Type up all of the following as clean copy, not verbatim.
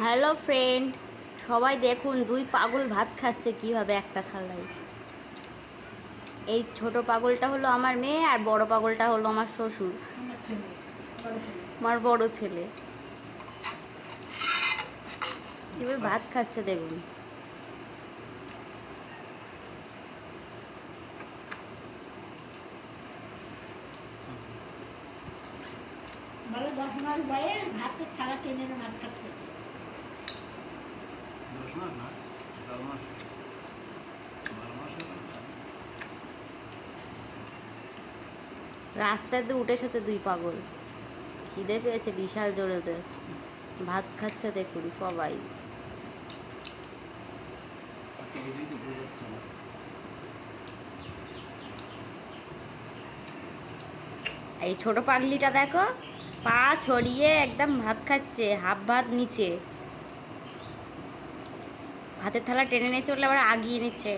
Hello friend, সবাই দেখুন দুই পাগল ভাত খাচ্ছে কিভাবে একটা থালায়। এই ছোট পাগলটা হলো আমার মেয়ে আর বড় পাগলটা হলো আমার শ্বশুর, আমার বড় ছেলে। কিভাবে ভাত খাচ্ছে দেখুন। বলে 10 মাস বয়স ভাতের থালা টেনে ভাত খাচ্ছে। 10 মাস না, 12 মাস। 12 মাসে রাস্তাতে উঠে এসেছে দুই পাগল, খিদে পেয়েছে বিশাল জোরে ওদের। ভাত খাচ্ছে দেখুন সবাই। এই ছোট পাগলিটা দেখো, পা ছড়িয়ে একদম ভাত খাচ্ছে, হাফ ভাত নিচে। ভাতের থালা টেনে নিয়ে চললে আবার আগিয়ে নিচ্ছে।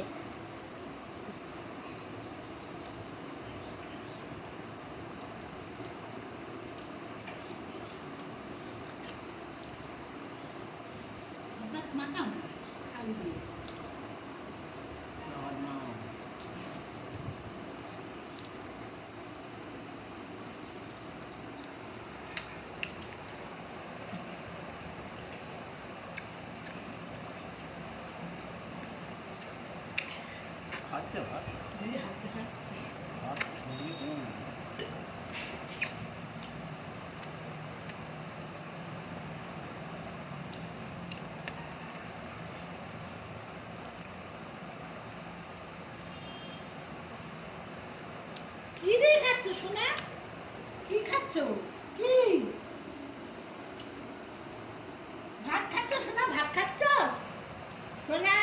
মাখাও আলু দিয়ে। খাচ্ছে ভাত, হাতে খাচ্ছে। ভাত ছড়িয়ে দেয় না। কি দিয়ে খাচ্ছ সোনা? কি খাচ্ছ? কি ভাত খাচ্ছ সোনা? ভাত খাচ্ছ সোনা?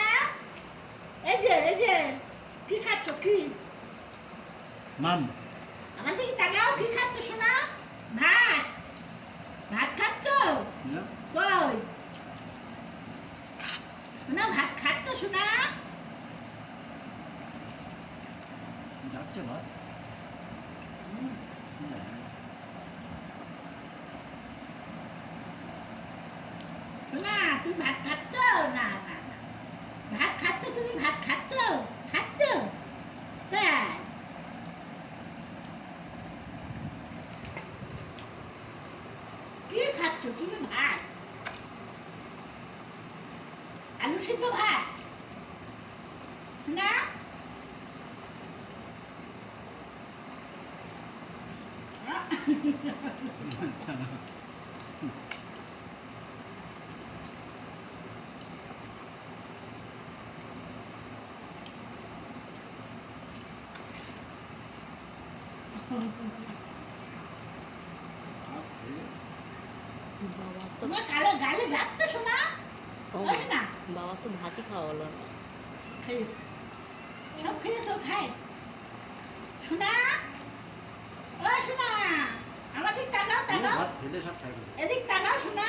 এই যে কি খাচ্ছ? কি মাম আমার দিকে তাকাও। কি খাচ্ছ সোনা? ভাত ভাত খাচ্ছ? কই সোনা ভাত খাচ্ছ সোনা? যাচ্ছে ভাত। সোনা তুই ভাত খাচ্ছ? না না না, ভাত খাচ্ছ? তুমি ভাত খাচ্ছ? খাচ্ছ? তাই কি খাচ্ছ তুমি? ভাত, আলু সিদ্ধ ভাত না? বাবা তো তোমার কালো গালে যাচ্ছে শোনা? ওই না বাবা তো ভাতই খাওয়া হলো না। খেয়েছ, সব খেয়েছো? খায় শোনা? ও শোনা, আমার দিক তাকাও তাকাও, ভাত ফেলে সব খাই দেবে। এদিক তাকাও শোনা।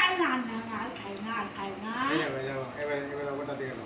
আর না না না, আর খাই না, আর খাই না। এবার ওটা দিয়ে গেল।